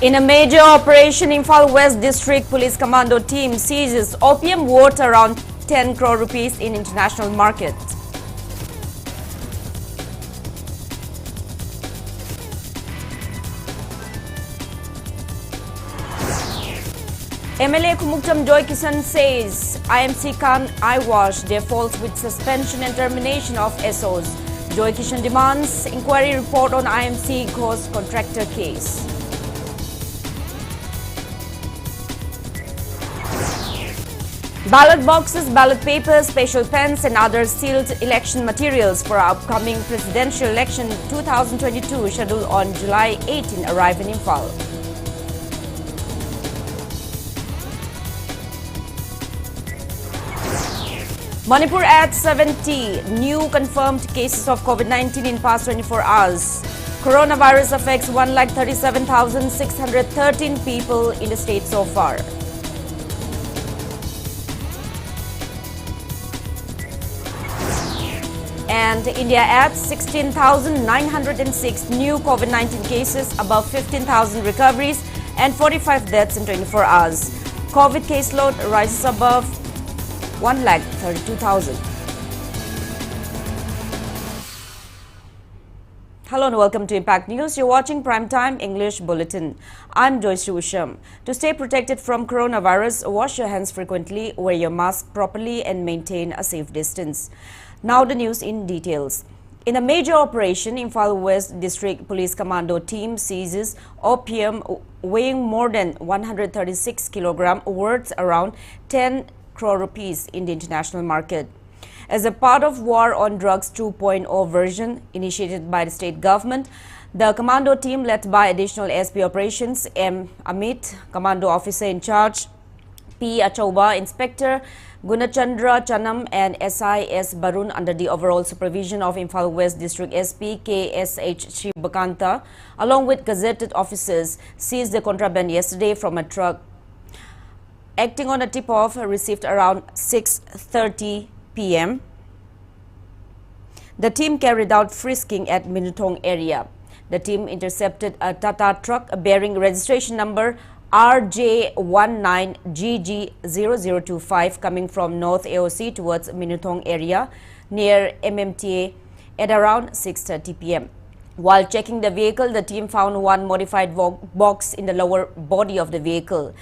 In a major operation, Imphal West District Police Commando team seizes opium worth around 10 crore rupees in international market. MLA Kumuktam Joy Kisan says IMC can't eyewash their faults with suspension and termination of SOs. Joy Kishan demands inquiry report on IMC ghost contractor case. Ballot boxes, ballot papers, special pens and other sealed election materials for our upcoming presidential election 2022 scheduled on July 18 arrive in Imphal. Manipur adds 70 new confirmed cases of COVID-19 in past 24 hours. Coronavirus affects 137,613 people in the state so far. And India adds 16,906 new COVID-19 cases, above 15,000 recoveries and 45 deaths in 24 hours. COVID caseload rises above 1,32,000. Hello and welcome to Impact News. You're watching Primetime English Bulletin. I'm JOYSHREE USHAM. To stay protected from coronavirus, wash your hands frequently, wear your mask properly and maintain a safe distance. Now the news in details. In a major operation, Imphal West District Police Commando team seizes opium weighing more than 136 kilograms worth around 10 crore rupees in the international market. As a part of War on Drugs 2.0 version initiated by the state government, the commando team led by Additional SP Operations M. Amit, Commando Officer in Charge P. Achauba, Inspector Gunachandra Chanam and SIS Barun under the overall supervision of Imphal West District SP KSH Shivakanta, along with gazetted officers, seized the contraband yesterday from a truck. Acting on a tip-off received around 6:30 p.m., the team carried out frisking at Minutong area. The team intercepted a Tata truck bearing registration number RJ19GG0025 coming from North AOC towards Minutong area near MMTA at around 6:30 p.m. While checking the vehicle, the team found one modified box in the lower body of the vehicle.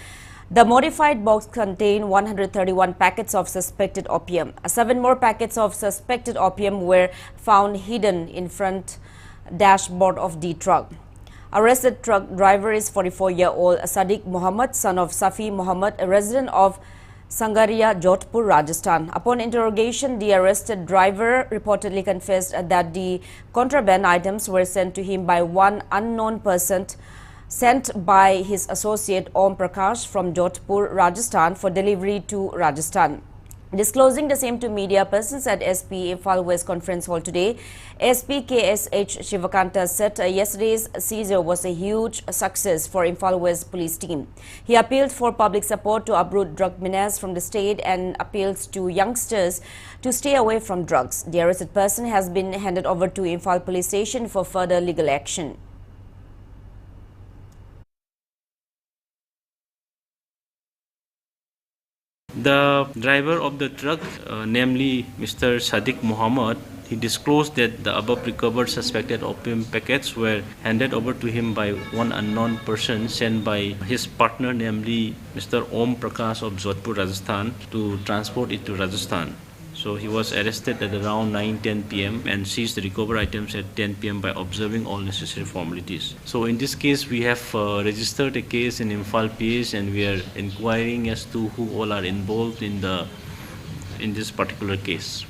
The modified box contained 131 packets of suspected opium. 7 more packets of suspected opium were found hidden in front dashboard of the truck. Arrested truck driver is 44-year-old Sadiq Muhammad, son of Safi Muhammad, a resident of Sangaria, Jodhpur, Rajasthan. Upon interrogation, the arrested driver reportedly confessed that the contraband items were sent to him by one unknown person, sent by his associate Om Prakash from Jodhpur, Rajasthan for delivery to Rajasthan. Disclosing the same to media persons at SP Imphal West Conference Hall today, SP KSH Shivakanta said yesterday's seizure was a huge success for Imphal West police team. He appealed for public support to uproot drug menace from the state and appeals to youngsters to stay away from drugs. The arrested person has been handed over to Imphal police station for further legal action. The driver of the truck, namely Mr. Sadiq Muhammad, he disclosed that the above recovered suspected opium packets were handed over to him by one unknown person sent by his partner, namely Mr. Om Prakash of Jodhpur, Rajasthan, to transport it to Rajasthan. So he was arrested at around 9:10 p.m. and seized the recovered items at 10 p.m. by observing all necessary formalities. So in this case, we have registered a case in Imphal PS and we are inquiring as to who all are involved in this particular case.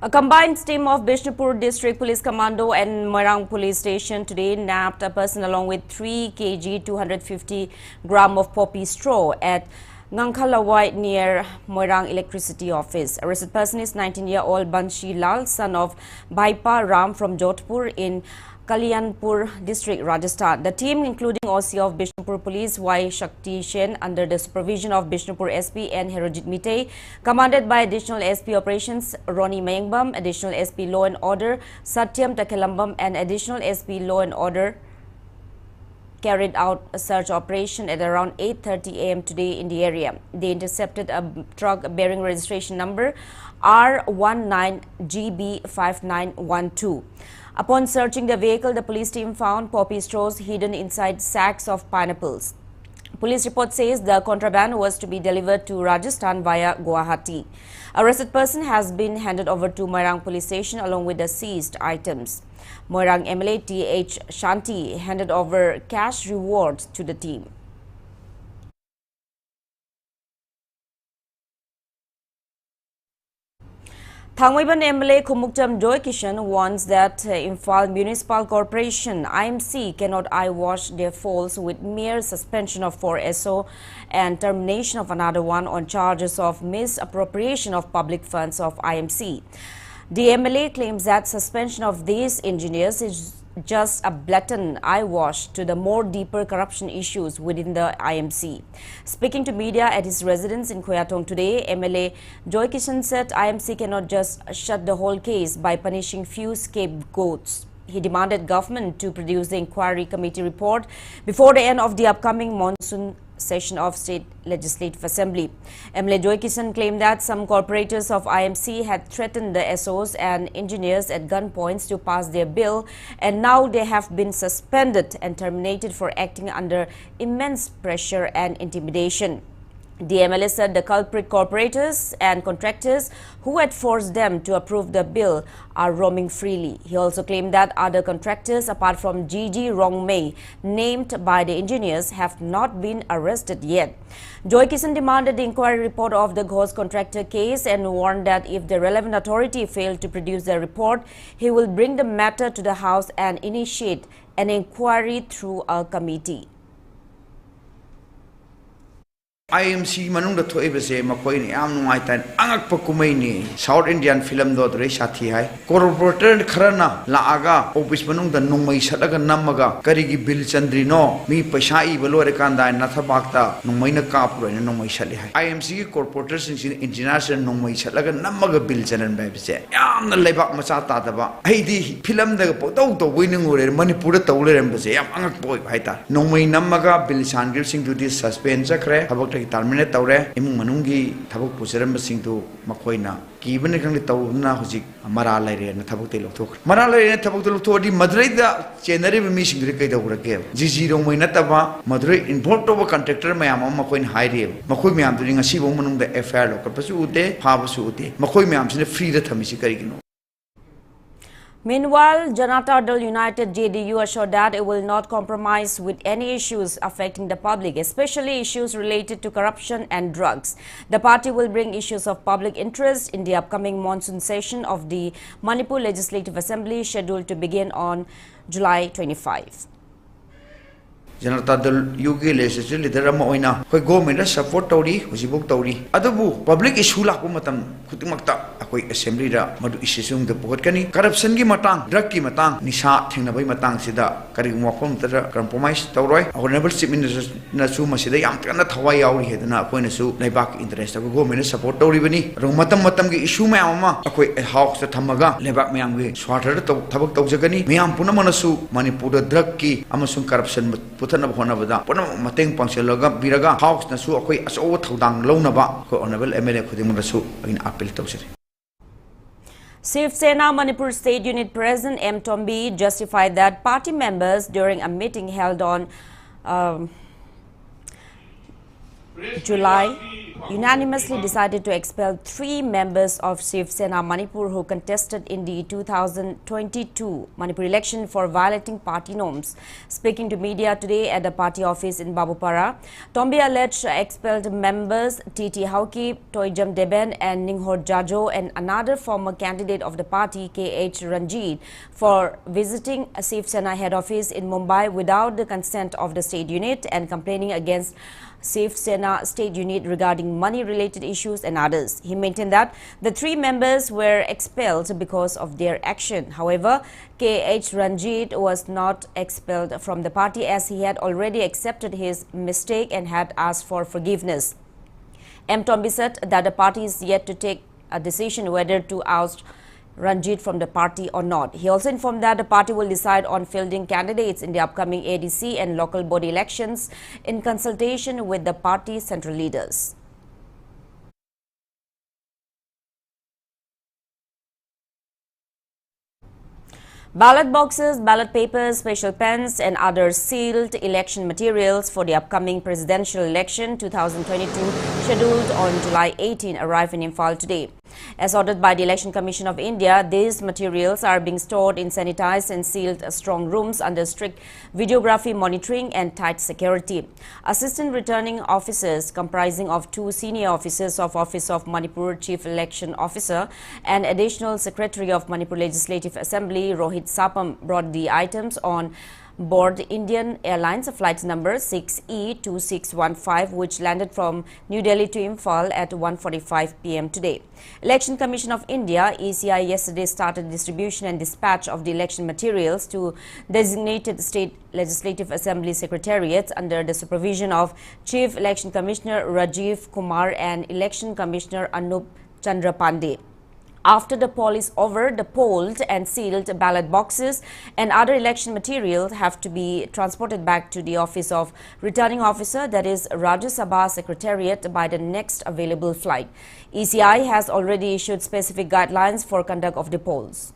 A combined team of Bishnupur District Police Commando and Moirang Police Station today nabbed a person along with 3 kg 250 gram of poppy straw at Ngangkhalawai near Moirang Electricity Office. Arrested person is 19-year-old Banshi Lal, son of Bhaipa Ram from Jodhpur in Kalyanpur District, Rajasthan. The team, including OC of Bishnupur Police Y. Shakti Shen, under the supervision of Bishnupur SP and Herojit Mitei, commanded by Additional SP Operations Ronnie Mayangbam, Additional SP Law and Order Satyam Takelambam, and Additional SP Law and Order carried out a search operation at around 8:30 a.m. today in the area. They intercepted a truck bearing registration number R19GB5912. Upon searching the vehicle, the police team found poppy straws hidden inside sacks of pineapples. Police report says the contraband was to be delivered to Rajasthan via Guwahati. Arrested person has been handed over to Moirang police station along with the seized items. Moirang MLA T.H. Shanti handed over cash rewards to the team. Thangwaiban MLA Kumuktam Joykishan warns that Imphal Municipal Corporation IMC cannot eyewash their faults with mere suspension of 4 SO and termination of another one on charges of misappropriation of public funds of IMC. The MLA claims that suspension of these engineers is just a blatant eyewash to the more deeper corruption issues within the IMC. Speaking to media at his residence in Koyatong today, MLA Joykishan said IMC cannot just shut the whole case by punishing few scapegoats. He demanded government to produce the inquiry committee report before the end of the upcoming monsoon session of State Legislative Assembly. MLA Joykishan claimed that some corporators of IMC had threatened the SOs and engineers at gunpoints to pass their bill, and now they have been suspended and terminated for acting under immense pressure and intimidation. The MLA said the culprit corporators and contractors who had forced them to approve the bill are roaming freely. He also claimed that other contractors apart from Gigi Rongmei, named by the engineers, have not been arrested yet. Joykishan demanded the inquiry report of the ghost contractor case and warned that if the relevant authority failed to produce the report, he will bring the matter to the House and initiate an inquiry through a committee. IMC manungda thoibase makoi am nuaitan angak pakumai ni South Indian film do dre sathi hai corporator kharana laaga office manungda nongmai sataga namaga karigi bill chandrino mi paisa I balore kanda nathabakta nongmai na kapro ne nongmai sali hai IMC corporators engineers nongmai sataga namaga bill chanan ba bise yamna lebak macha ta daba haidi film da potau to winingure Manipur tawle rembase yam angak boy haita nongmai namaga bill chandril sing to this suspense kre terminate tawre imung manunggi thabuk pusiram sing tu makoina kibane khang tawna hojik mara laire na thabuk te lokthok mara laire thabuk te lokthodi Madurai da chenari mi sing ri kai dawrake jiji rong moina taba Madurai involved to contractor mayam makoin haire makoi mayam tu ngasi bong manung da FIR lokar pasu ute ha pasu ute makoi mayam sine free da thamisi karigino. Meanwhile, Janata Dal United JDU assured that it will not compromise with any issues affecting the public, especially issues related to corruption and drugs. The party will bring issues of public interest in the upcoming monsoon session of the Manipur Legislative Assembly scheduled to begin on July 25. Janata Dal UG legislative leader ama oina koi government support tawri hojibuk tawri adabu public issue la matam khutingmakta akoi assembly ra madu issue da pogot kani corruption gi matang drug gi matang nisa thengna bai matang sida kari mofom tara compromise tawroi honorable chief minister na su masida yam kana thawai yauri hedana akoi na su lebak interest ko government support tawri bani rong matam gi issue ma ama akoi house ta thamaga lebak mayam gi swathar ta thabak tawjagani mayam punamana su Manipur da drug gi amasung corruption mateng pangsilaga biraga house na su akoi aso thodang launaba ko honorable MLA khuding na su in appeal tawsiri. Shiv Sena Manipur State Unit President M. Tombi justified that party members during a meeting held on July unanimously decided to expel 3 members of Shiv Sena Manipur who contested in the 2022 Manipur election for violating party norms. Speaking to media today at the party office in Babupara, Tombi alleged expelled members T.T. Hauki, Toijam Deben and Ninghor Jajo and another former candidate of the party K.H. Ranjit for visiting a Shiv Sena head office in Mumbai without the consent of the state unit and complaining against Shiv Sena State Unit regarding money-related issues and others. He maintained that the 3 members were expelled because of their action. However, K.H. Ranjit was not expelled from the party as he had already accepted his mistake and had asked for forgiveness. M. Tombi said that the party is yet to take a decision whether to oust Ranjit from the party or not. He also informed that the party will decide on fielding candidates in the upcoming ADC and local body elections in consultation with the party's central leaders. Ballot boxes, ballot papers, special pens and other sealed election materials for the upcoming presidential election 2022 scheduled on July 18 arrive in Imphal today. As ordered by the Election Commission of India, these materials are being stored in sanitized and sealed strong rooms under strict videography monitoring and tight security. Assistant returning officers comprising of 2 senior officers of Office of Manipur Chief Election Officer and Additional Secretary of Manipur Legislative Assembly Rohit Sapam brought the items on board Indian Airlines flight number 6E2615, which landed from New Delhi to Imphal at 1:45 p.m. today. Election Commission of India (ECI) yesterday started distribution and dispatch of the election materials to designated state legislative assembly secretariats under the supervision of Chief Election Commissioner Rajiv Kumar and Election Commissioner Anup Chandra Pandey. After the poll is over, the polled and sealed ballot boxes and other election materials have to be transported back to the Office of Returning Officer, that is Rajya Sabha Secretariat, by the next available flight. ECI has already issued specific guidelines for conduct of the polls.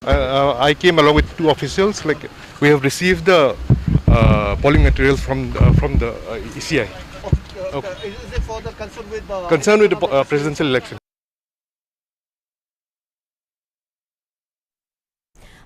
I came along with 2 officials. Like, we have received the polling materials from the ECI. Okay. Is it for the concern with the presidential election?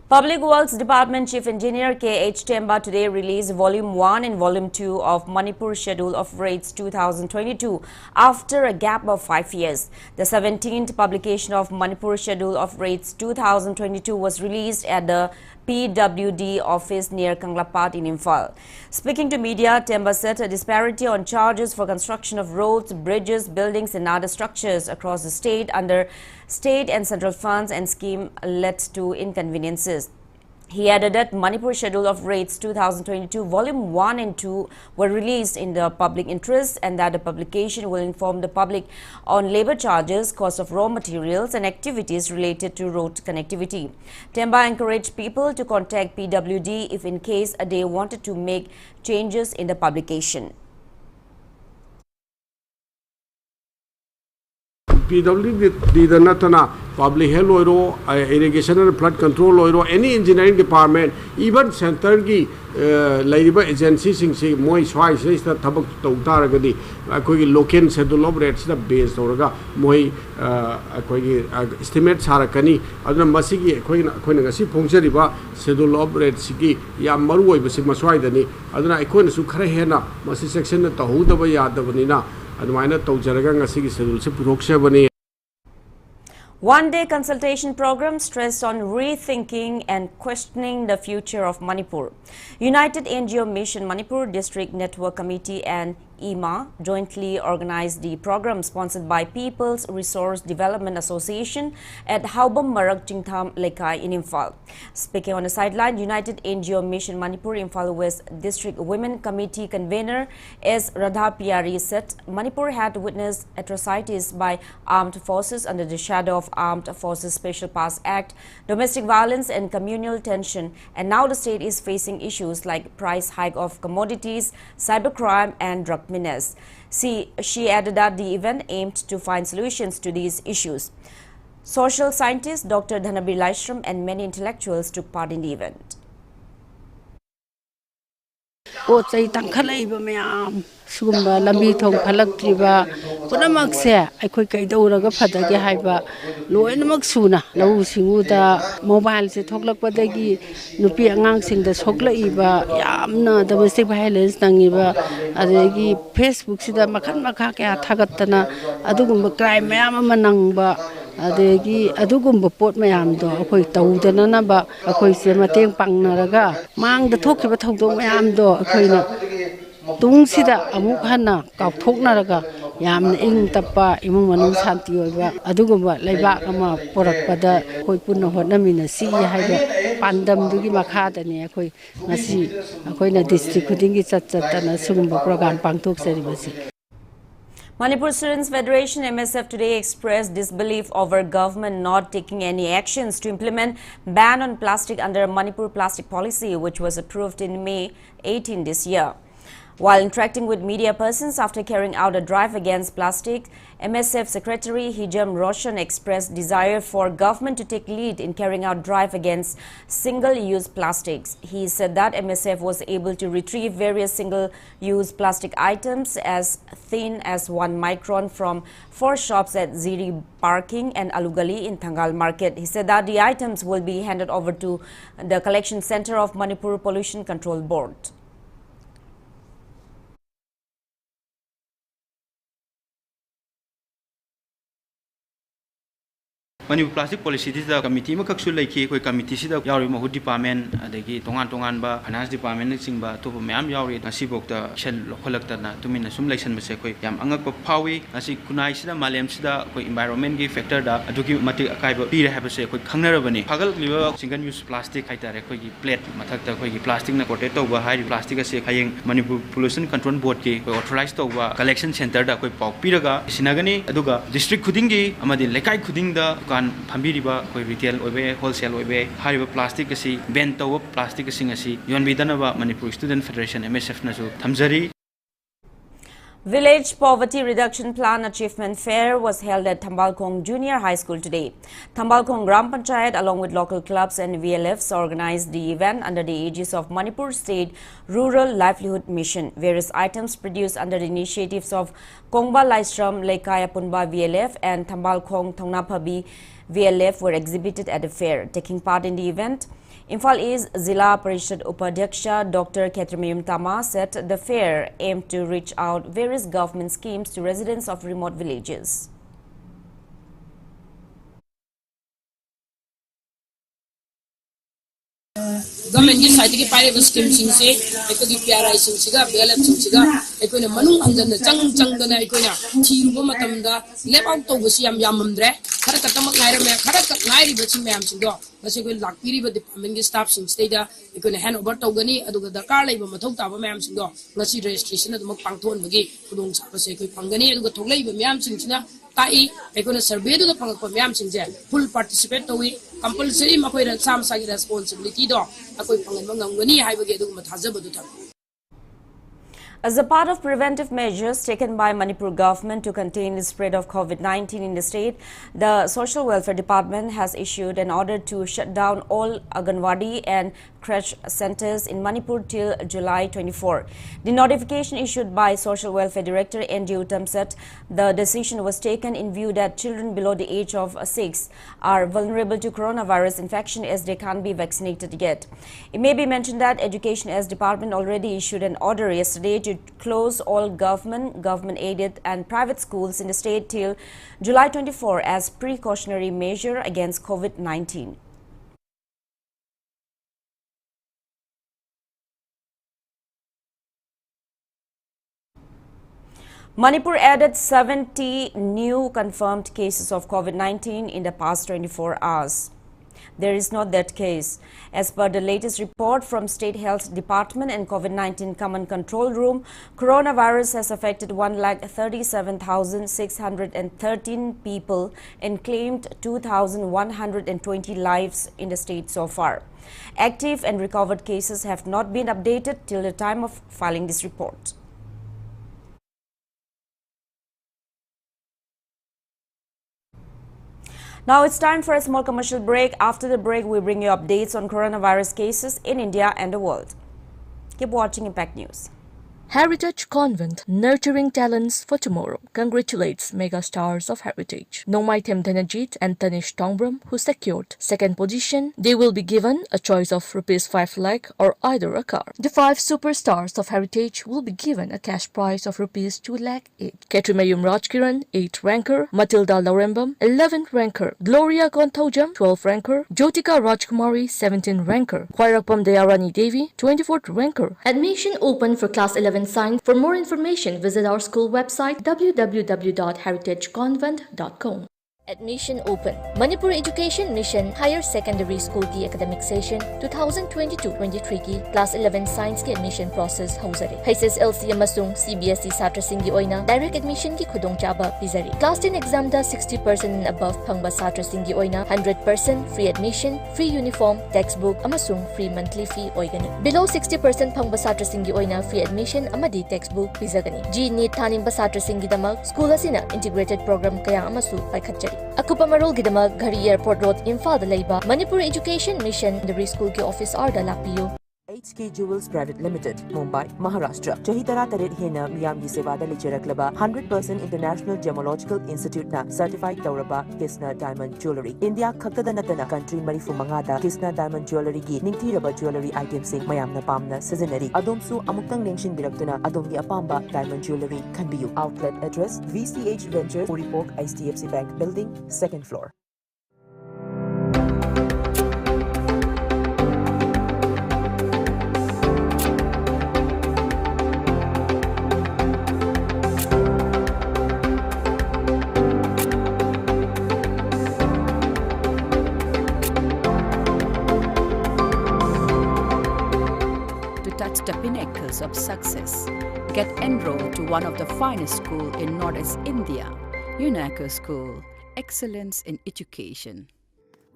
Public Works Department Chief Engineer K.H. Temba today released Volume 1 and Volume 2 of Manipur Schedule of Rates 2022 after a gap of 5 years. The 17th publication of Manipur Schedule of Rates 2022 was released at the PWD office near Kanglapat in Imphal. Speaking to media, Temba said a disparity on charges for construction of roads, bridges, buildings and other structures across the state under state and central funds and scheme led to inconveniences. He added that Manipur Schedule of Rates 2022 Volume 1 and 2 were released in the public interest and that the publication will inform the public on labor charges, cost of raw materials and activities related to road connectivity. Temba encouraged people to contact PWD if in case they wanted to make changes in the publication. PWD natana public health oiro, irrigation and flood control oiro, any engineering department, even center gi labor agency sing si moi swai se sta thabak tawtar gadi akoi local schedule of rates da base oraga moi akoi estimate sarakani aduna masigi akoi na ngasi phongchariba schedule of rates gi yam maru oi basi maswai dani aduna akoi na su khara hena masi section na tahudaba yadabani na. One-day consultation program stressed on rethinking and questioning the future of Manipur. United NGO Mission Manipur District Network Committee and IMA jointly organized the program sponsored by People's Resource Development Association at Haubam Marak Jingtham Lekai in Imphal. Speaking on the sideline, United NGO Mission Manipur Imphal West District Women Committee convener S. Radha Piari said Manipur had witnessed atrocities by armed forces under the shadow of Armed Forces Special Pass Act, domestic violence and communal tension, and now the state is facing issues like price hike of commodities, cybercrime and drug menace. She added that the event aimed to find solutions to these issues. Social scientist Dr. Dhanabir Laishram and many intellectuals took part in the event. Sugumba lambi thong phalaktriba punamak se aikoi kaiduraga phadage haiba loinamak suna lau singuda mobile se thoklakpadagi nupi angang singda soklaiba yamna domestic violence nangiba adegi Facebook sida makhan makha kya thagattana adugumba crime mayam ama nangba adegi adugumba pot mayam do akoi tawdana na ba akoi se mateng pangnaraga mangda thokkiba thodong mayam do akoina Tungsida amuk hana kauthoknaraga yamna ing tappa imung manung santi oiba adugumba leibak ama porakpada koi punna hotnamina si haiba pandam dugi makhada ne akoi ngasi akoina district khudingi chatchatana sugumba program pangthok saribasi. Manipur Students Federation MSF today expressed disbelief over government not taking any actions to implement ban on plastic under Manipur plastic policy, which was approved in May 18 this year. While interacting with media persons after carrying out a drive against plastic, MSF Secretary Hijam Roshan expressed desire for government to take lead in carrying out drive against single-use plastics. He said that MSF was able to retrieve various single-use plastic items as thin as 1 micron from 4 shops at Ziri Parking and Alugali in Thangal Market. He said that the items will be handed over to the collection center of Manipur Pollution Control Board. Manipur plastic policy is the committee makaksu laiki koi committee sida yauri mahu department adagi tongan ba finance department singba to mayam yauri asi bokta shel kholakta na tumina sum election base koi yam angak pa phawi asi kunai sida malem sida koi environment gi factor da adugi mati akai ba pire ha base koi khangnarabani phagal liba single use plastic haitare koi gi plate mathak ta koi gi plastic na coated to ba hai plastic ase khayeng Manipur pollution control board ki koi authorized to ba collection center da koi pau piraga sinagani aduga district khuding gi amadi lekai khuding da Pambiriba, retail, wholesale, hariba plastic asi, bento plastic asing asi, Yonbidanaba, Manipur Student Federation, MSF Nasu, Tamzari. Village Poverty Reduction Plan Achievement Fair was held at Thambalkhong Junior High School today. Thambalkhong Gram Panchayat along with local clubs and VLFs organized the event under the aegis of Manipur State Rural Livelihood Mission. Various items produced under the initiatives of Kongba Laistram Lekaya Punba VLF and Thambalkhong Thongnapabi VLF were exhibited at the fair. Taking part in the event, Imphal East Zila Parishad Upadhyaksha Dr. Ketrimayum Tama said the fair aimed to reach out various government schemes to residents of remote villages. Government is citing a pirate scheme since I could give PRI Sinsiga, BLM Sinsiga, Equina Manu and the Chang the Naikuna, Tirumatamda, Lepanto Wasiam Yamundre, Karakatama Karakat Nairi, but Simam Sindo, but she will lock Piri, but the Pamingi staff since Stada, you can hand over Togani, Aduga the car labor, Matota, Mam Sindo, Nasi registration at the Mokpangton Magi, Kudung Sapaseko Pangani, Aduga Tolay, Mam Sinsina. Tai, ekona survey do the pangko myam singje full participate to we compulsory makoi ran sam sagi responsibility do akoi pangan mangani haibage du mathajaba du tham. As a part of preventive measures taken by Manipur government to contain the spread of COVID-19 in the state, the Social Welfare Department has issued an order to shut down all Anganwadi and creche centers in Manipur till July 24. The notification issued by Social Welfare Director N.D. Uttam said the decision was taken in view that children below the age of 6 are vulnerable to coronavirus infection as they can't be vaccinated yet. It may be mentioned that Education as Department already issued an order yesterday to close all government-aided and private schools in the state till July 24 as precautionary measure against COVID-19. Manipur added 70 new confirmed cases of COVID-19 in the past 24 hours. There is not that case. As per the latest report from State Health Department and COVID-19 Command Control Room, coronavirus has affected 137,613 people and claimed 2,120 lives in the state so far. Active and recovered cases have not been updated till the time of filing this report. Now it's time for a small commercial break. After the break, we bring you updates on coronavirus cases in India and the world. Keep watching Impact News. Heritage Convent, nurturing talents for tomorrow, congratulates mega stars of Heritage, Nongmai Themthanajit and Tanish Tongbram, who secured second position. They will be given a choice of ₹5 lakh or either a car. The 5 superstars of Heritage will be given a cash prize of ₹2 lakh each. Ketrimayum Rajkiran, 8th ranker, Matilda Laurembam, 11th ranker, Gloria Gontaujam, 12th ranker, Jyotika Rajkumari, 17th ranker, Khwairakpam Dayarani Devi, 24th ranker. Admission open for class 11 science. For more information, visit our school website www.heritageconvent.com. Admission open. Manipur Education Mission Higher Secondary School ki academic session 2022-23 ki Class 11 Science ki admission process hauzare. HSLC amasung CBSE satrasing gi oina direct admission ki khudongchaba pizari. Class 10 exam da 60% and above phangba satrasing gi oina 100% free admission, free uniform, textbook amasung free monthly fee oigani. Below 60% phangba satrasing gi oina free admission amadi textbook pizagani. G NEET thaningba satrasing gi damak school asina integrated program kaya amasu paikhatjari. Akupa marol gidamag Ghari Airport Road Imphal da leiba Manipur Education Mission Secondary School ke office hour da lakpiyo. HK Jewels Private Limited, Mumbai, Maharashtra. Chahi tara tarit hena miyam gi sevada lichiraklaba 100% International Gemological Institute na certified tauraba Kisna Diamond Jewelry. India khakta da natana country marifu mangada Kisna Diamond Jewelry gi ningthiraba jewelry items sing mayam na pamna seasonary. Adomsu amuktang lengshin biraktuna adomgi apamba diamond jewelry kanbiyu. Outlet address VCH Ventures, Uripok, HDFC Bank Building, 2nd floor. The pinnacles of success. Get enrolled to one of the finest schools in Northeast India, UNACO School, Excellence in Education.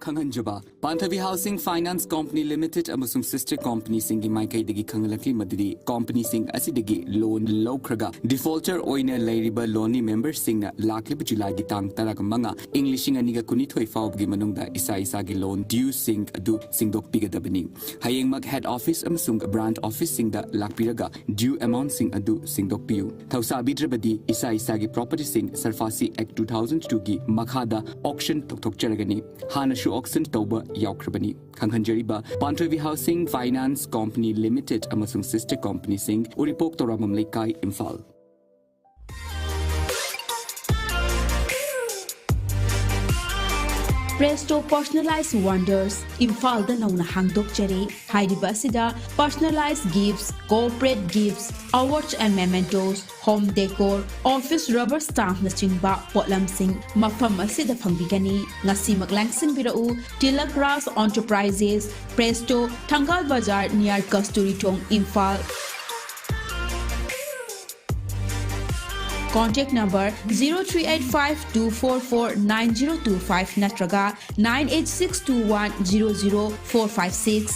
Khanganjaba Panthavi Housing Finance Company Limited amasung sister company singi maikai dagi khangalakli madidi company sing asidagi loan lawkraga defaulter oina lairiba loan member singna lakli July gi tang tarak manga Englishing aniga kunithoi faubgi manungda isa gi loan due sing adu singdok pigadabani hayeng mag head office amasung brand office singda lakpiraga due amount sing adu singdok piu thausa bidrabadi isa gi property sing Sarfasi Act 2002 gi makhada auction tok charagani hana auction tauba yaukrabani khanghanjariba Panthavi Housing Finance Company Limited amasung sister company sing Uripok Toramam Lekai Imphal. Presto Personalized Wonders Imphal da nauna hangdok chare haidiba asida personalized gifts, corporate gifts, awards and mementos, home decor, office rubber stamp na chingba potlam sing mafam asida phangbigani ngasi maglangsing birau Tilak Ras Enterprises Presto Thangal Bazar near Kasturi Tong Imphal. Contact number 0385-244-9025 natraga 98621-00456.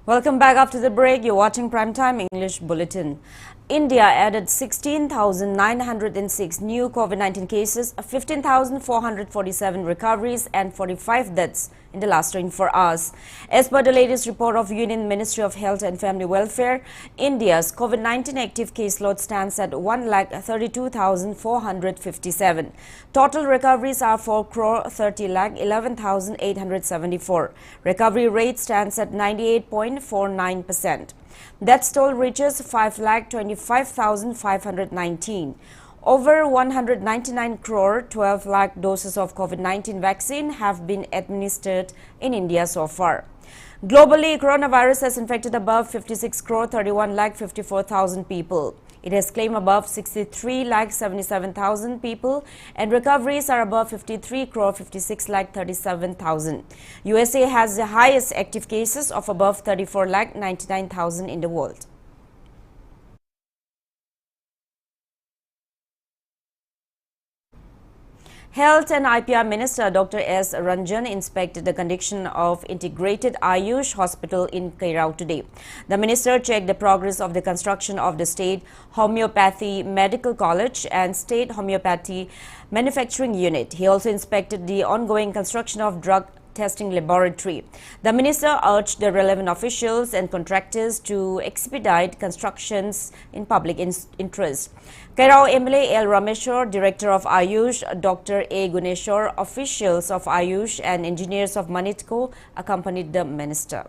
Welcome back after the break. You're watching Primetime English Bulletin. India added 16,906 new COVID-19 cases, 15,447 recoveries and 45 deaths in the last 24 hours. As per the latest report of Union Ministry of Health and Family Welfare, India's COVID-19 active caseload stands at 1,32,457. Total recoveries are 4,30,11,874. Recovery rate stands at 98.49%. Death toll reaches 5,25,519. Over 199 crore 12 lakh doses of COVID-19 vaccine have been administered in India so far. Globally, coronavirus has infected above 56 crore 31 lakh 54,000 people. It has claimed above 63 lakh 77,000 people and recoveries are above 53 crore 56 lakh 37,000. USA has the highest active cases of above 34 lakh 99,000 in the world. Health and IPR Minister Dr. S. Ranjan inspected the condition of integrated Ayush hospital in Kairao today. The minister checked the progress of the construction of the State Homeopathy Medical College and State Homeopathy Manufacturing Unit. He also inspected the ongoing construction of drug testing laboratory. The minister urged the relevant officials and contractors to expedite constructions in public interest. Kairao MLA L. Rameshwar, Director of Ayush, Dr. A. Guneshwar, officials of Ayush and engineers of Manitco accompanied the minister.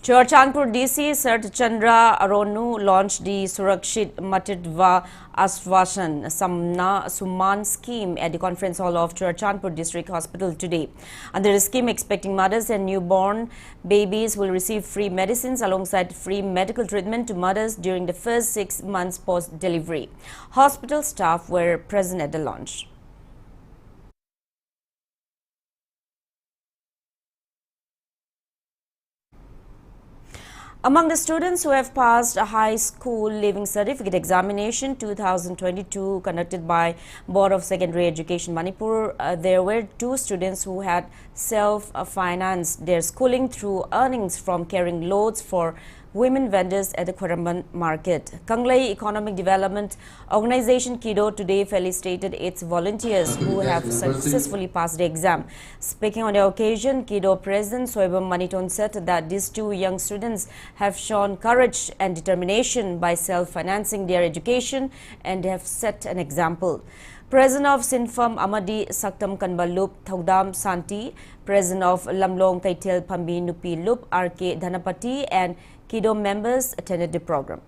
Churachandpur DC Sart Chandra Aronu launched the Surakshit Matitva Asvasan Samna Suman scheme at the conference hall of Churachandpur District Hospital today. Under the scheme, expecting mothers and newborn babies will receive free medicines alongside free medical treatment to mothers during the first 6 months post-delivery. Hospital staff were present at the launch. Among the students who have passed a high school leaving certificate examination 2022 conducted by Board of Secondary Education Manipur, there were 2 students who had self-financed their schooling through earnings from carrying loads for women vendors at the Kwaramban market. Kanglei Economic Development Organization Kido today felicitated its volunteers who have successfully passed the exam. Speaking on the occasion, Kido President Soibam Maniton said that these 2 young students have shown courage and determination by self-financing their education and have set an example. President of Sinfam Amadi Saktam Kanbalup Thaudam Santi, President of Lamlong Taitel Pambi Nupi Lup RK Dhanapati and Kido members attended the program.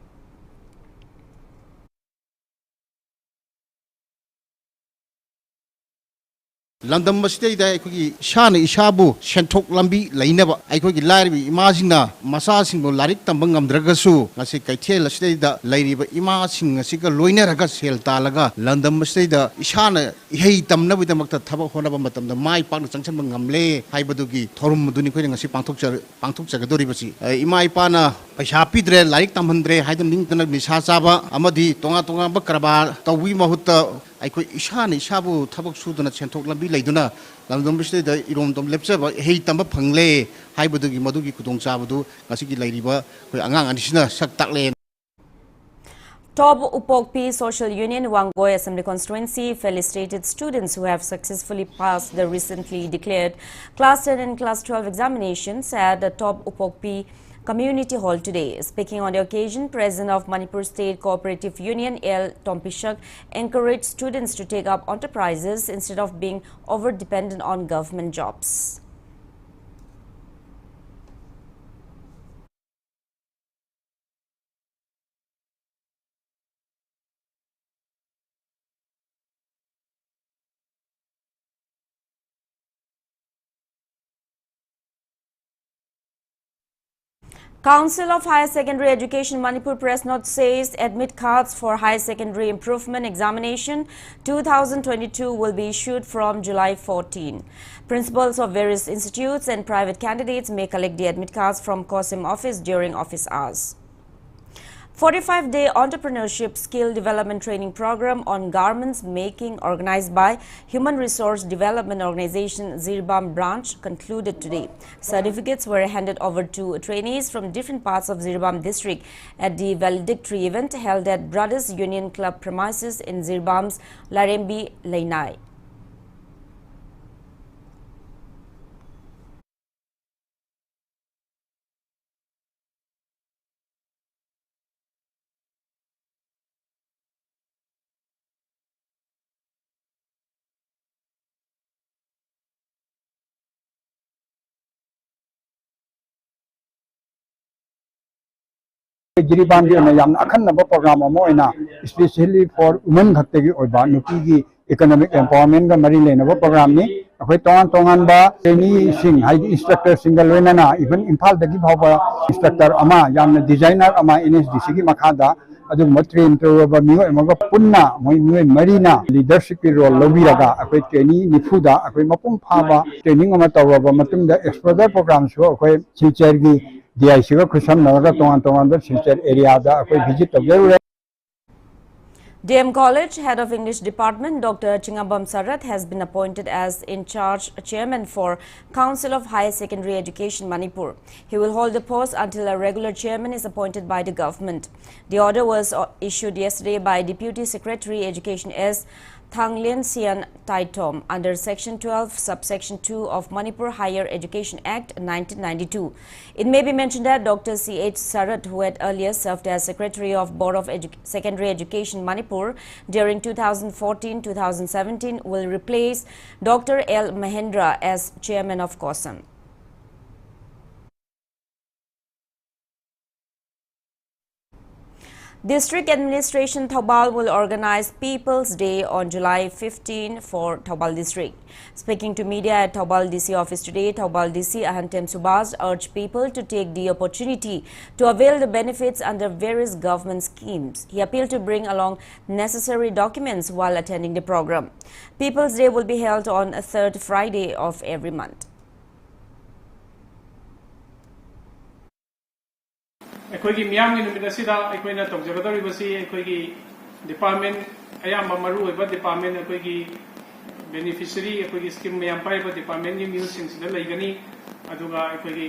London Masjida Shan Ishabu, Shantok Lambi, Lainaba, Ikogi Larry, Imagina, Masasing, Larik Tambangam Dragasu, Nasikatel, Steda, Lady Imaging, a Sika Luineragas, Hill Talaga, London Masjida, Ishana, Hey Tamna with the Makta Tabahonabamatam, the My Pan Sangamle, Haibadugi, Torum Duniquing, a Pantuk Sagadoribasi, Imai Pana, Pashapidre, Larik Tamandre, Hayden Linton, Nisasaba, Amadi, Tonga Tonga Bakraba, Tawi Mahuta. I could Ishani Shabu, Tabak Sudan, and Chantok Lambi Laduna, London the Iron Dom Lepsa, Hey Tamba Pangle, Haibadugi Madugi Kudong Sabadu, Nasiki Ladiba, Angang and Shina, Shak Lane. Top Upokpi Social Union Wangoy Assembly Constituency felicitated students who have successfully passed the recently declared Class 10 and Class 12 examinations at the Top Upokpi Community Hall today. Speaking on the occasion, President of Manipur State Cooperative Union L. Tompishak encouraged students to take up enterprises instead of being over-dependent on government jobs. Council of Higher Secondary Education Manipur press note says admit cards for Higher Secondary Improvement Examination 2022 will be issued from July 14. Principals of various institutes and private candidates may collect the admit cards from COSIM office during office hours. 45-day entrepreneurship skill development training program on garments making organized by Human Resource Development Organization Zirbam branch concluded today. Certificates were handed over to trainees from different parts of Zirbam district at the valedictory event held at Brothers Union Club premises in Zirbam's Larembi, Lainai. Jiribam di yam akan nabo program amo ina especially for women khakte gi oiba nupi gi economic empowerment ga mari le nabo program ni akhoi tongan ba trainee sing hai instructor single loina na even imphal dagi bhawba instructor ama yam designer ama NSDC gi makhada adu train to ba miyo emaga punna moi marina leadership role lobiraga akhoi trainee nifuda akhoi mapung phaba training ama tawaba matungda exposure program so akhoi teacher gi DIC Kusam Naga Tongan the Silchar area visit of DM College Head of English Department Dr. Chingabam Sarat has been appointed as in charge chairman for Council of Higher Secondary Education Manipur. He will hold the post until a regular chairman is appointed by the government. The order was issued yesterday by Deputy Secretary Education S. Thanglien Sian Taitom under Section 12, Subsection 2 of Manipur Higher Education Act 1992. It may be mentioned that Dr. C.H. Sarat, who had earlier served as Secretary of Board of Secondary Education Manipur during 2014-2017, will replace Dr. L. Mahendra as Chairman of COSIM. District Administration Thoubal will organize People's Day on July 15 for Thoubal District. Speaking to media at Thoubal DC office today, Thoubal DC Ahantem Subhas urged people to take the opportunity to avail the benefits under various government schemes. He appealed to bring along necessary documents while attending the program. People's Day will be held on the third Friday of every month. ꯑꯩꯈꯣꯏꯒꯤ ꯃꯤꯌꯥꯝꯒꯤ ꯅꯨꯃꯤꯠ ꯑꯁꯤꯗ ꯑꯩꯈꯣꯏꯅ ꯇꯧꯖꯒꯗꯧꯔꯤꯕꯁꯤ ꯑꯩꯈꯣꯏꯒꯤ department ꯑꯌꯥꯝꯕ ꯃꯔꯨꯑꯣꯏꯕ department ꯑꯩꯈꯣꯏꯒꯤ beneficiary ꯑꯩꯈꯣꯏꯒꯤ ꯁ꯭ꯀꯤꯝ ꯃꯌꯥꯝ ꯄꯥꯏꯔꯤꯕ ꯗꯤꯄꯥꯔꯠꯃꯦꯟꯒꯤ ꯃꯤꯑꯣꯏꯁꯤꯡꯁꯤꯗ ꯂꯩꯒꯅꯤ ꯑꯗꯨꯒ ꯑꯩꯈꯣꯏꯒꯤ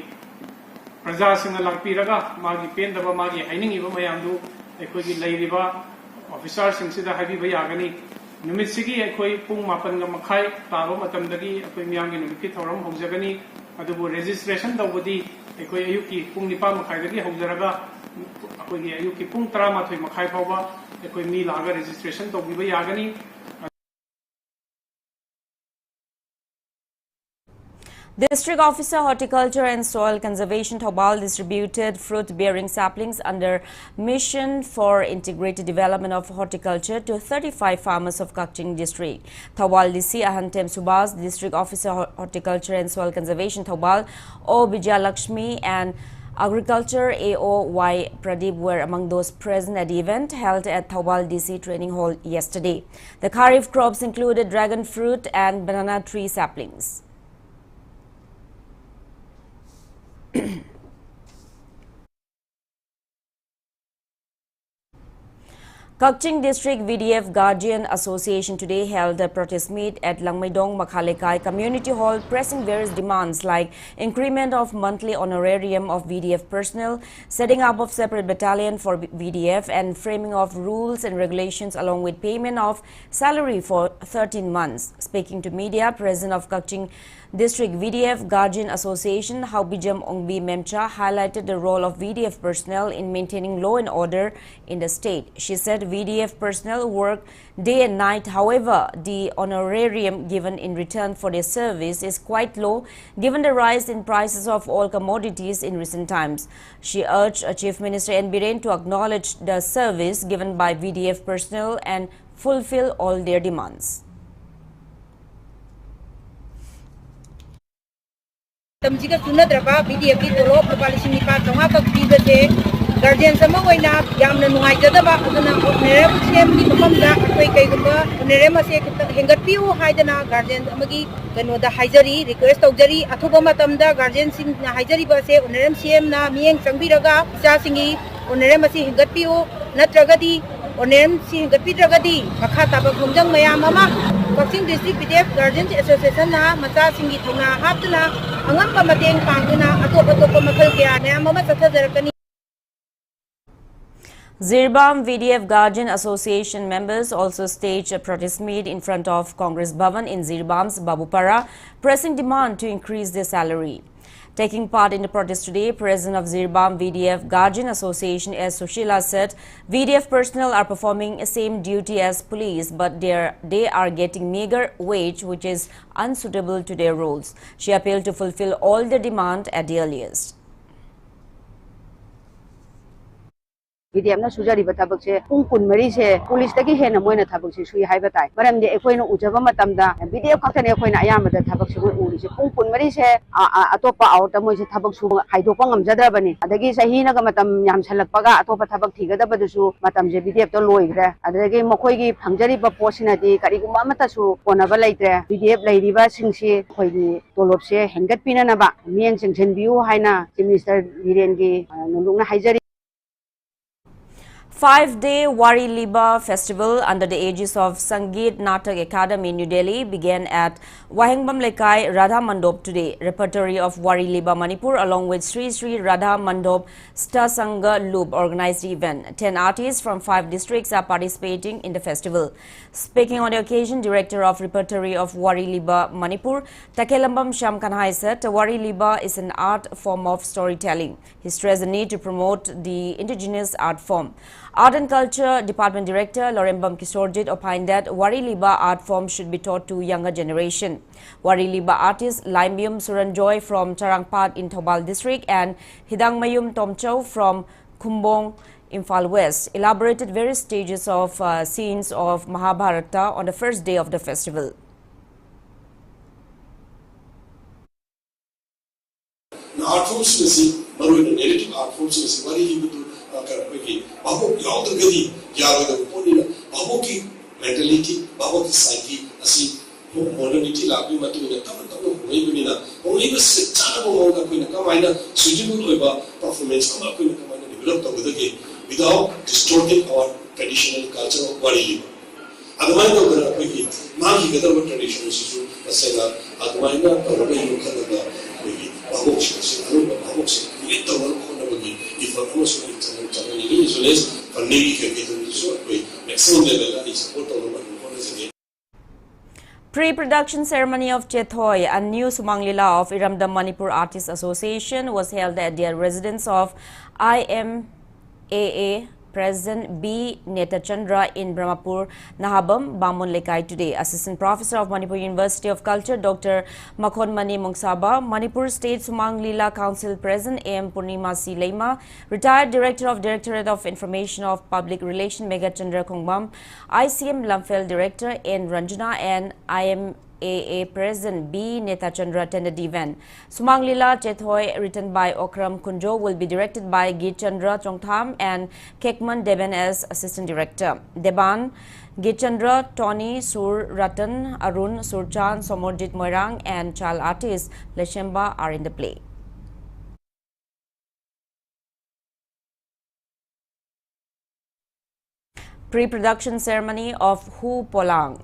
ꯄ꯭ꯔꯖꯥꯁꯤꯡꯅ ꯂꯥꯛꯄꯤꯔꯒ ꯃꯥꯒꯤ ꯄꯦꯟꯗꯕ ꯃꯥꯒꯤ ꯍꯥꯏꯅꯤꯡꯉꯤꯕ ꯃꯌꯥꯝꯗꯨ ꯑꯩꯈꯣꯏꯒꯤ ꯂꯩꯔꯤꯕ ꯑꯣꯐꯤꯁꯥꯔꯁꯤꯡꯁꯤꯗ ꯍꯥꯏꯕꯤꯕ ꯌꯥꯒꯅꯤ ꯅꯨꯃꯤꯠꯁꯤꯒꯤ ꯑꯩꯈꯣꯏ ꯄꯨꯡ 9:30 ꯇꯥꯕ ꯃꯇꯝꯗꯒꯤ ꯑꯩꯈꯣꯏ ꯃꯤꯌꯥꯝꯒꯤ ꯅꯨꯃꯤꯠꯀꯤ ꯊꯧꯔꯝ ꯍꯧꯖꯒꯅꯤ ꯑꯗꯨꯕꯨ ꯔꯦꯖꯤꯁꯇ꯭ꯔꯦꯁꯟ ꯇꯧꯕꯗꯤ ꯑꯩꯈꯣꯏ ꯑꯌꯨꯛꯀꯤ ꯄꯨꯡ 9:30 ꯍꯧꯖꯔꯒ ꯑꯩꯈꯣꯏꯒꯤ ꯑꯌꯨꯛꯀꯤ ꯄꯨꯡ 11:30 ꯐꯥꯎꯕ ꯑꯩꯈꯣꯏ ꯃꯤ ꯂꯥꯛꯑꯒ ꯔꯦꯖꯤꯁꯇ꯭ꯔꯦꯁꯟ ꯇꯧꯕꯤꯕ ꯌꯥꯒꯅꯤ. District Officer Horticulture and Soil Conservation Thoubal distributed fruit-bearing saplings under Mission for Integrated Development of Horticulture to 35 farmers of Kakching District. Thoubal DC Ahantem Subhas, District Officer Horticulture and Soil Conservation Thoubal, O. Bijayalakshmi and Agriculture AOY Pradeep were among those present at the event held at Thoubal DC Training Hall yesterday. The Kharif crops included dragon fruit and banana tree saplings. Kakching District VDF Guardian Association today held a protest meet at Langmaidong Makhalekai Community Hall pressing various demands like increment of monthly honorarium of VDF personnel, setting up of separate battalion for VDF and framing of rules and regulations along with payment of salary for 13 months. Speaking to media, President of Kakching District VDF Guardian Association Haubijam Ongbi Memcha highlighted the role of VDF personnel in maintaining law and order in the state. She said VDF personnel work day and night. However, the honorarium given in return for their service is quite low given the rise in prices of all commodities in recent times. She urged Chief Minister N. Biren to acknowledge the service given by VDF personnel and fulfill all their demands. Tamjiga tunadraba BDF ki tolo propalisi nipa tonga ka pibase guardian sama waina yamna nuai jadaba aduna onere sem ni mamda koi kai gumba onere mase hengat piu haidana guardian amagi kano da haijari request tawjari athuba matamda guardian sing na haijari ba se onere sem na mieng changbiraga cha singi onere mase hengat piu natragadi onere si hengat pidragadi makha taba khongjang mayam mama Kakching District VDF Guardians Association na mata singi thuna haptuna angamba mateng pangduna atop-atop makhal kaya na mama sathajarakani. Zirbam VDF Guardian Association members also staged a protest meet in front of Congress Bhavan in Zirbam's Babupara, pressing demand to increase their salary. Taking part in the protest today, President of Zirbam VDF Guardian Association S. Sushila said VDF personnel are performing the same duty as police, but they are getting meager wage which is unsuitable to their roles. She appealed to fulfill all their demand at the earliest. VDF na sujari batabak se pung kun mari se police taki hena moina thabak se sui hai batai maram de ekoi no ujaba matamda VDF khathane ekoi na ayam da thabak su uri se pung kun mari se atopa auta moi se thabak su haido pangam jadra bani adagi sahi na ga matam yam salak paga atopa thabak thigada badu matam je VDF to loigre adagi mokoi gi phangjari ba posina di kari gu mamata su kona ba laitre VDF lairiba singsi khoi gi tolop se hengat pina na ba mien singchen biu haina Chief Minister Biren gi nulung na haijari 5-day Wari Liba Festival under the aegis of Sangeet Natak Academy in New Delhi began at Wahengbam Lekai Radha Mandop today. Repertory of Wari Liba Manipur along with Sri Sri Radha Mandop Star Sangha Loop organized the event. 10 artists from 5 districts are participating in the festival. Speaking on the occasion, Director of Repertory of Wari Liba Manipur, Takelambam Shamkanhai said Wari Liba is an art form of storytelling. He stressed the need to promote the indigenous art form. Art and Culture Department Director Lorembam Kisorjit opined that Wari Liba art form should be taught to younger generation. Wari Liba artist Laimyum Suranjoy from Charangpat in Thoubal District and Hidangmayum Tomchow from Khumbong Imphal West, elaborated various stages of scenes of Mahabharata on the first day of the festival. Art forms narrative art forms mentality, psyche, modernity, suitable performance develop without distorting our traditional culture of body. Traditions Pre-production ceremony of Chethoi, a new Sumanglila of Iramdam Manipur Artists Association, was held at the residence of IMAA President B. Netachandra in Brahmapur, Nahabam, Bamun Lekai today. Assistant Professor of Manipur University of Culture, Dr. Makhonmani Mongsaba, Manipur State Sumanglila Council President A.M. Purnima C. Leima, Retired Director of Directorate of Information of Public Relations Megachandra Kongbam, ICM Lamphel Director N. Ranjana and IMAA President B. Netachandra attended the event. Sumanglila Chethoi, written by Okram Kunjo, will be directed by Gitchandra Chongtham and Kekman Deben as Assistant Director. Deban, Gitchandra, Tony, Sur Ratan, Arun, Surchan, Somorjit Moirang and child artist Leshemba are in the play. Pre-production ceremony of Hu Polang,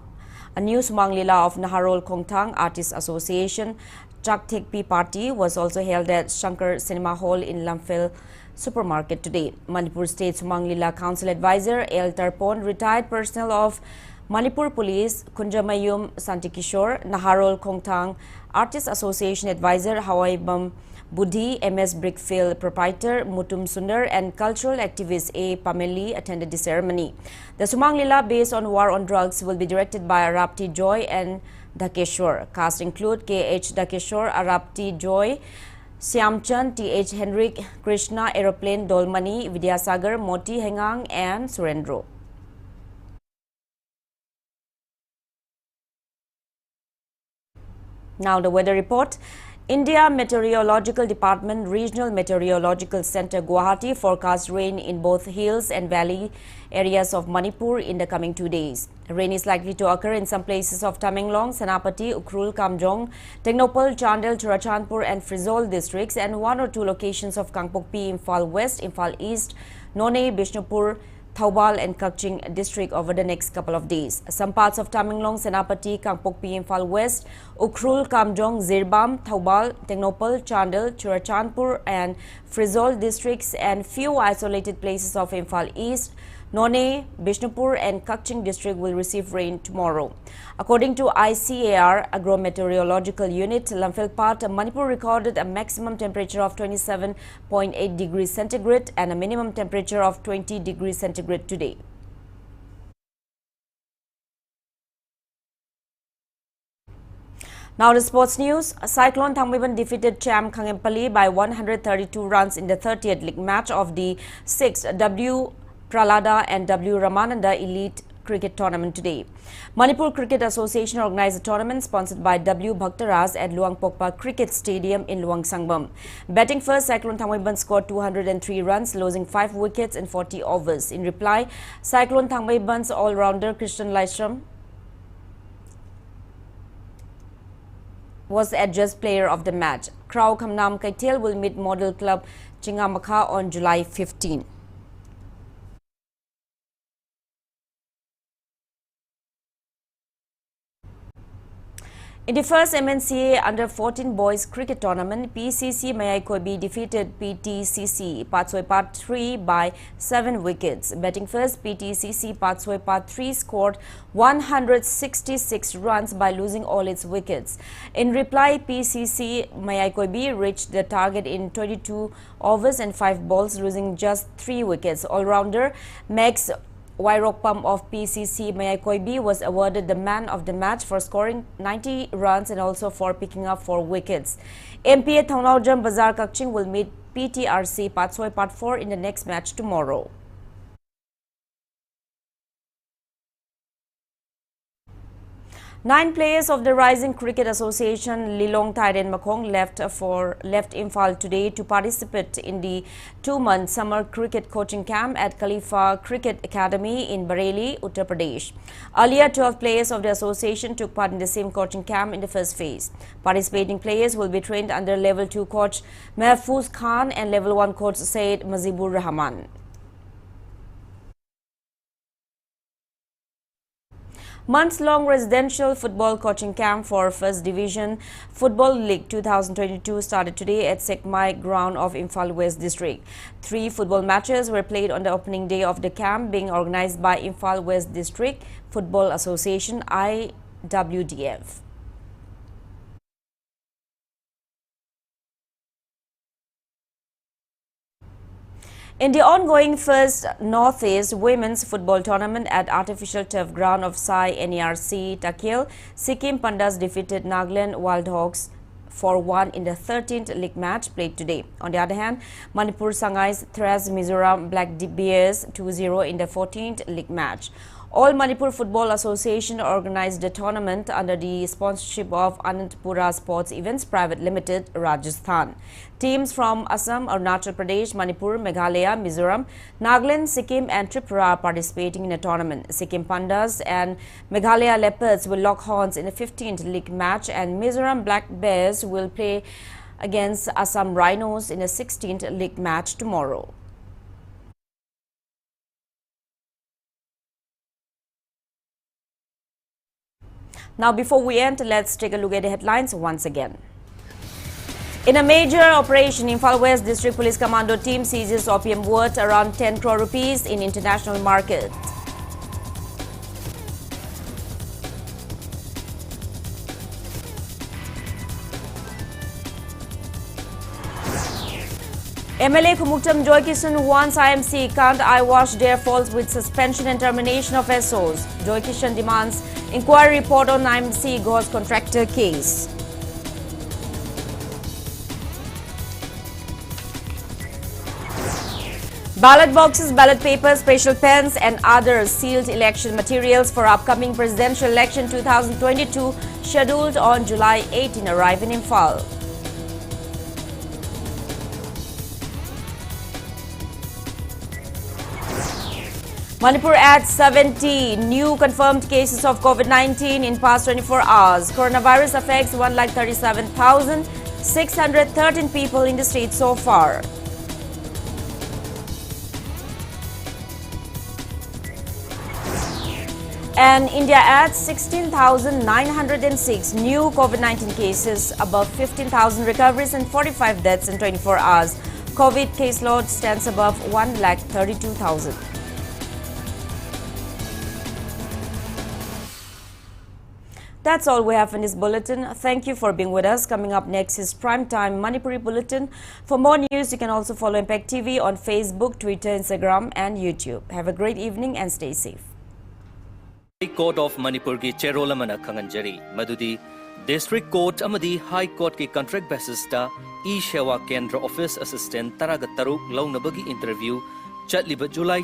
a new Sumanglila of Naharol Kongtang Artists Association Chakthekpi Party, was also held at Shankar Cinema Hall in Lamphel Supermarket today. Manipur State Sumanglila Council Advisor El Tarpon, retired personnel of Manipur Police Kunjamayum Santikishore, Naharol Kongtang Artists Association Advisor Hawaibam Budhi, MS Brickfield Proprietor Mutum Sundar and cultural activist A. Pameli attended the ceremony. The Sumanglila, based on war on drugs, will be directed by Arapti Joy and Dhakeshwar. Cast include K.H. Dhakeshwar, Arapti Joy, Siamchan, T.H. Henrik, Krishna, Aeroplane, Dolmani, Vidyasagar, Moti Hengang and Surendro. Now the weather report. India Meteorological Department Regional Meteorological Center Guwahati forecasts rain in both hills and valley areas of Manipur in the coming 2 days. Rain is likely to occur in some places of Tamenglong, Senapati, Ukhrul, Kamjong, Technopal, Chandel, Churachandpur and Frizol districts and 1 or 2 locations of Kangpokpi, Imphal West, Imphal East, None, Bishnupur, Thaubal and Kakching district over the next couple of days. Some parts of Tamenglong, Senapati, Kangpokpi, Imphal West, Ukhrul, Kamjong, Zirbam, Thaubal, Technopal, Chandel, Churachandpur and Frizol districts and few isolated places of Imphal East, None, Bishnupur and Kakching district will receive rain tomorrow. According to ICAR Agro-Meteorological Unit, Lamphel-Pat, Manipur recorded a maximum temperature of 27.8 degrees centigrade and a minimum temperature of 20 degrees centigrade today. Now the sports news. Cyclone Thangbiban defeated Cham Khangempali by 132 runs in the 30th league match of the 6th W. Pralada and W. Ramananda Elite Cricket Tournament today. Manipur Cricket Association organized a tournament sponsored by W. Bhaktaras at Luang Pokpa Cricket Stadium in Luang Sangbam. Batting first, Cyclone Thangbiban scored 203 runs, losing 5 wickets in 40 overs. In reply, Cyclone Thangbiban's all-rounder Christian Lystrom was the adjudged player of the match. Krau Khamnam Kaitel will meet Model Club Chingamakha on July 15. In the first MNCA Under-14 Boys Cricket Tournament, PCC Mayai Koibi defeated PTCC Patsoi Part 3 by 7 wickets. Batting first, PTCC Patsoi Part 3 scored 166 runs by losing all its wickets. In reply, PCC Mayai Koibi reached the target in 22 overs and 5 balls, losing just 3 wickets. All-rounder Max Wairokpam of PCC Mayai Koibi was awarded the man of the match for scoring 90 runs and also for picking up 4 wickets. MPA Thongnaujam Bazar Kakching will meet PTRC Patsoi Part 4 in the next match tomorrow. 9 players of the Rising Cricket Association Lilong Thairen Makong left Imphal today to participate in the 2-month summer cricket coaching camp at Khalifa Cricket Academy in Bareilly, Uttar Pradesh. Earlier, 12 players of the association took part in the same coaching camp in the first phase. Participating players will be trained under Level 2 coach Mahfouz Khan and Level 1 coach Said Mazibur Rahman. Months-long residential football coaching camp for First Division Football League 2022 started today at Sekmai ground of Imphal West District. 3 football matches were played on the opening day of the camp being organized by Imphal West District Football Association IWDF. In the ongoing First Northeast Women's Football Tournament at Artificial Turf Ground of Sai NERC Takil, Sikkim Pandas defeated Nagaland Wildhawks 4-1 in the 13th league match played today. On the other hand, Manipur Sangais thrashed Mizoram Black Bears 2-0 in the 14th league match. All Manipur Football Association organized the tournament under the sponsorship of Anantapura Sports Events Private Limited, Rajasthan. Teams from Assam, Arunachal Pradesh, Manipur, Meghalaya, Mizoram, Nagaland, Sikkim and Tripura are participating in the tournament. Sikkim Pandas and Meghalaya Leopards will lock horns in the 15th league match and Mizoram Black Bears will play against Assam Rhinos in the 16th league match tomorrow. Now, before we end, let's take a look at the headlines once again. In a major operation, Imphal West District Police Commando team seizes opium worth around 10 crore rupees in international market. MLA Kumuktam Joykishan wants IMC can't eyewash their faults with suspension and termination of SOs. Joykishan demands inquiry report on IMC gauze contractor case. Ballot boxes, ballot papers, special pens and other sealed election materials for upcoming presidential election 2022 scheduled on July 18 arrive in Imphal. Manipur adds 70 new confirmed cases of COVID-19 in past 24 hours. Coronavirus affects 137,613 people in the state so far. And India adds 16,906 new COVID-19 cases, above 15,000 recoveries and 45 deaths in 24 hours. COVID caseload stands above 1,32,000. That's all we have in this bulletin. Thank you for being with us. Coming up next is Primetime Manipuri Bulletin. For more news, you can also follow Impact TV on Facebook, Twitter, Instagram and YouTube. Have a great evening and stay safe. High Court of Manipur ki Cherolamana Kanganjari, Madudi, District Court Amadi High Court ki contract basis ta E-Shewa Kendra Office Assistant Taragat Taruk Launabagi interview Chatliba July